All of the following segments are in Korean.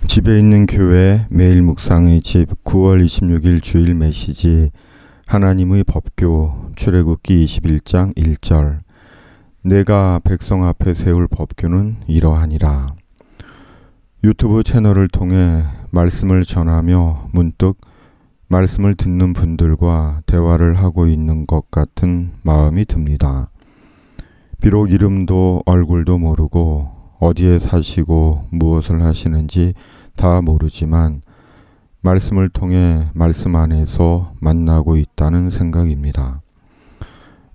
집에 있는 교회 매일 묵상의 집 9월 26일 주일 메시지 하나님의 법교 출애굽기 21장 1절 내가 백성 앞에 세울 법교는 이러하니라. 유튜브 채널을 통해 말씀을 전하며 문득 말씀을 듣는 분들과 대화를 하고 있는 것 같은 마음이 듭니다. 비록 이름도 얼굴도 모르고 어디에 사시고 무엇을 하시는지 다 모르지만 말씀을 통해 말씀 안에서 만나고 있다는 생각입니다.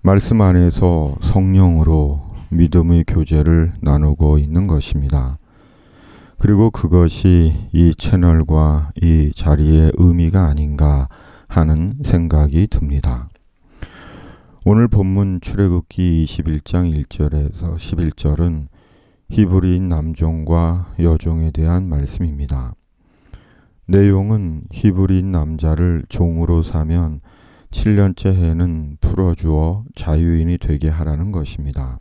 말씀 안에서 성령으로 믿음의 교제를 나누고 있는 것입니다. 그리고 그것이 이 채널과 이 자리의 의미가 아닌가 하는 생각이 듭니다. 오늘 본문 출애굽기 21장 1절에서 11절은 히브리인 남종과 여종에 대한 말씀입니다. 내용은 히브리인 남자를 종으로 사면 7년째 해는 풀어주어 자유인이 되게 하라는 것입니다.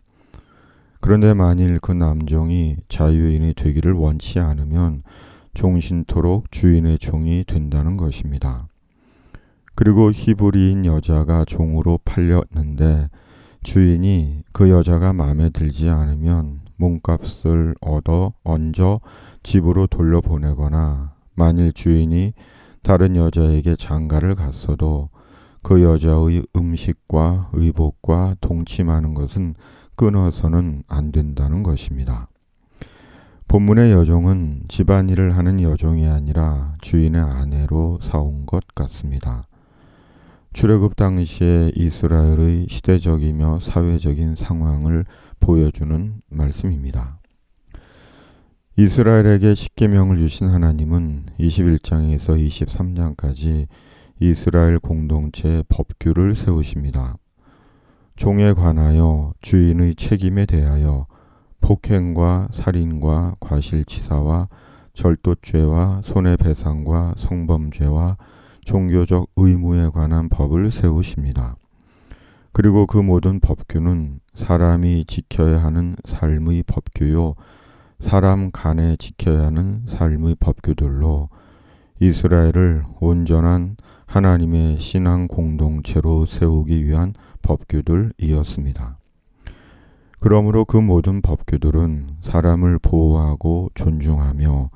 그런데 만일 그 남종이 자유인이 되기를 원치 않으면 종신토록 주인의 종이 된다는 것입니다. 그리고 히브리인 여자가 종으로 팔렸는데 주인이 그 여자가 마음에 들지 않으면 몸값을 얻어 얹어 집으로 돌려보내거나 만일 주인이 다른 여자에게 장가를 갔어도 그 여자의 음식과 의복과 동침하는 것은 끊어서는 안 된다는 것입니다. 본문의 여종은 집안일을 하는 여종이 아니라 주인의 아내로 사온 것 같습니다. 출애굽 당시의 이스라엘의 시대적이며 사회적인 상황을 보여주는 말씀입니다. 이스라엘에게 십계명을 주신 하나님은 21장에서 23장까지 이스라엘 공동체의 법규를 세우십니다. 종에 관하여 주인의 책임에 대하여 폭행과 살인과 과실치사와 절도죄와 손해배상과 성범죄와 종교적 의무에 관한 법을 세우십니다. 그리고 그 모든 법규는 사람이 지켜야 하는 삶의 법규요, 사람 간에 지켜야 하는 삶의 법규들로 이스라엘을 온전한 하나님의 신앙 공동체로 세우기 위한 법규들이었습니다. 그러므로 그 모든 법규들은 사람을 보호하고 존중하며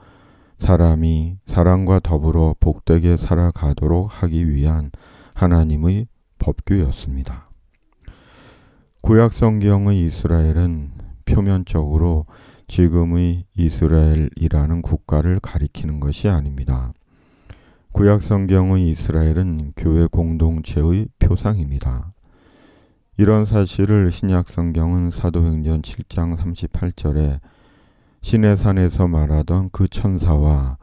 사람이 사람과 더불어 복되게 살아가도록 하기 위한 하나님의 법규였습니다. 구약 성경의 이스라엘은 표면적으로 지금의 이스라엘이라는 국가를 가리키는 것이 아닙니다. 구약 성경의 이스라엘은 교회 공동체의 표상입니다. 이런 사실을 신약 성경은 사도행전 7장 38절에 시내산에서 말하던 그 천사와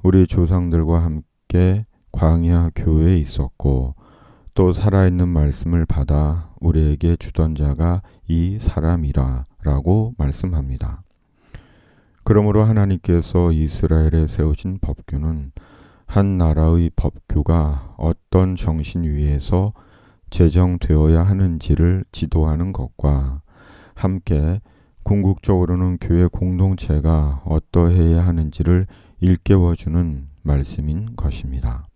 우리 조상들과 함께 광야 교회에 있었고 또 살아있는 말씀을 받아 우리에게 주던 자가 이 사람이라 라고 말씀합니다. 그러므로 하나님께서 이스라엘에 세우신 법규는 한 나라의 법규가 어떤 정신 위에서 제정되어야 하는지를 지도하는 것과 함께 궁극적으로는 교회 공동체가 어떠해야 하는지를 일깨워주는 말씀인 것입니다.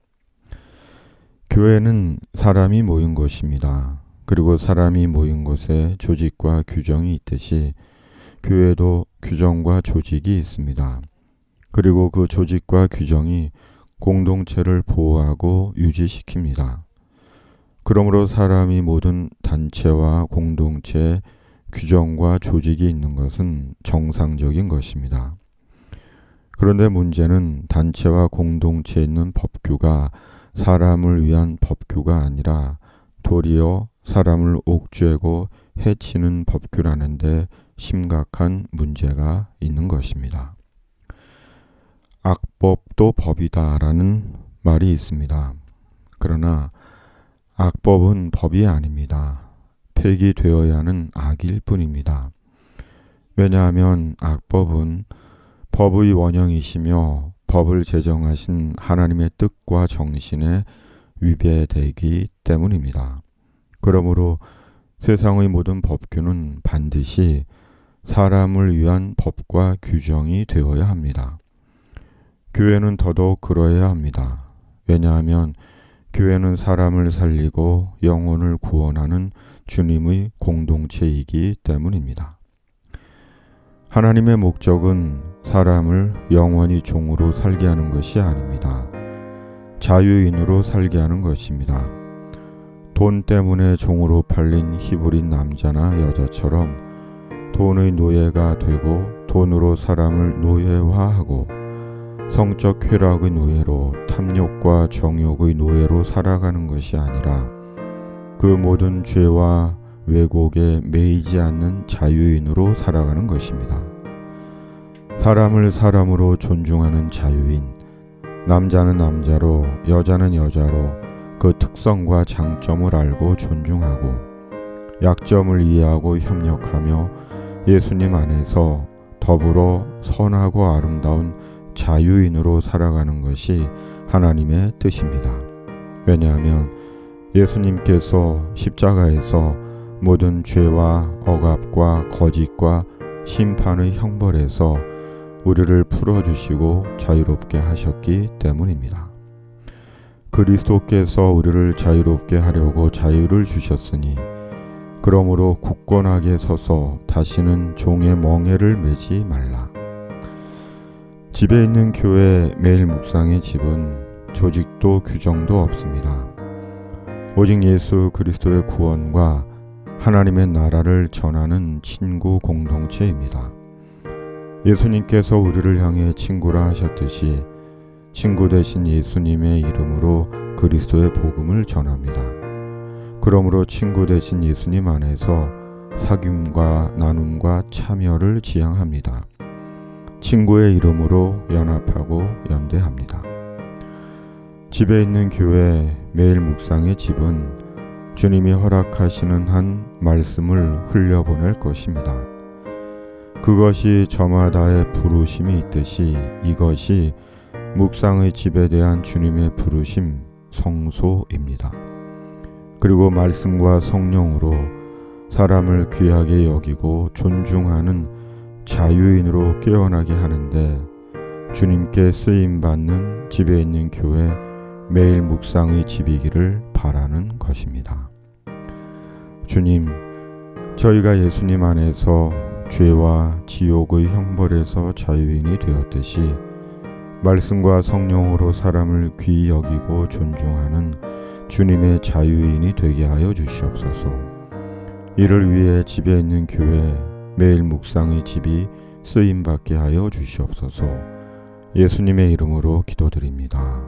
교회는 사람이 모인 곳입니다. 그리고 사람이 모인 곳에 조직과 규정이 있듯이 교회도 규정과 조직이 있습니다. 그리고 그 조직과 규정이 공동체를 보호하고 유지시킵니다. 그러므로 사람이 모든 단체와 공동체에 규정과 조직이 있는 것은 정상적인 것입니다. 그런데 문제는 단체와 공동체에 있는 법규가 사람을 위한 법규가 아니라 도리어 사람을 옥죄고 해치는 법규라는데 심각한 문제가 있는 것입니다. 악법도 법이다라는 말이 있습니다. 그러나 악법은 법이 아닙니다. 폐기되어야 하는 악일 뿐입니다. 왜냐하면 악법은 법의 원형이시며 법을 제정하신 하나님의 뜻과 정신에 위배되기 때문입니다. 그러므로 세상의 모든 법규는 반드시 사람을 위한 법과 규정이 되어야 합니다. 교회는 더더욱 그러해야 합니다. 왜냐하면 교회는 사람을 살리고 영혼을 구원하는 주님의 공동체이기 때문입니다. 하나님의 목적은 사람을 영원히 종으로 살게 하는 것이 아닙니다. 자유인으로 살게 하는 것입니다. 돈 때문에 종으로 팔린 히브린 남자나 여자처럼 돈의 노예가 되고 돈으로 사람을 노예화하고 성적 쾌락의 노예로 탐욕과 정욕의 노예로 살아가는 것이 아니라 그 모든 죄와 왜곡에 매이지 않는 자유인으로 살아가는 것입니다. 사람을 사람으로 존중하는 자유인, 남자는 남자로 여자는 여자로 그 특성과 장점을 알고 존중하고 약점을 이해하고 협력하며 예수님 안에서 더불어 선하고 아름다운 자유인으로 살아가는 것이 하나님의 뜻입니다. 왜냐하면 예수님께서 십자가에서 모든 죄와 억압과 거짓과 심판의 형벌에서 우리를 풀어주시고 자유롭게 하셨기 때문입니다. 그리스도께서 우리를 자유롭게 하려고 자유를 주셨으니 그러므로 굳건하게 서서 다시는 종의 멍에를 매지 말라. 집에 있는 교회 매일 묵상의 집은 조직도 규정도 없습니다. 오직 예수 그리스도의 구원과 하나님의 나라를 전하는 친구 공동체입니다. 예수님께서 우리를 향해 친구라 하셨듯이 친구 되신 예수님의 이름으로 그리스도의 복음을 전합니다. 그러므로 친구 되신 예수님 안에서 사귐과 나눔과 참여를 지향합니다. 친구의 이름으로 연합하고 연대합니다. 집에 있는 교회 매일 묵상의 집은 주님이 허락하시는 한 말씀을 흘려보낼 것입니다. 그것이 저마다의 부르심이 있듯이 이것이 묵상의 집에 대한 주님의 부르심 성소입니다. 그리고 말씀과 성령으로 사람을 귀하게 여기고 존중하는 자유인으로 깨어나게 하는데 주님께 쓰임받는 집에 있는 교회 매일 묵상의 집이기를 바라는 것입니다. 주님, 저희가 예수님 안에서 죄와 지옥의 형벌에서 자유인이 되었듯이 말씀과 성령으로 사람을 귀히 여기고 존중하는 주님의 자유인이 되게 하여 주시옵소서. 이를 위해 집에 있는 교회 매일 묵상의 집이 쓰임받게 하여 주시옵소서. 예수님의 이름으로 기도드립니다.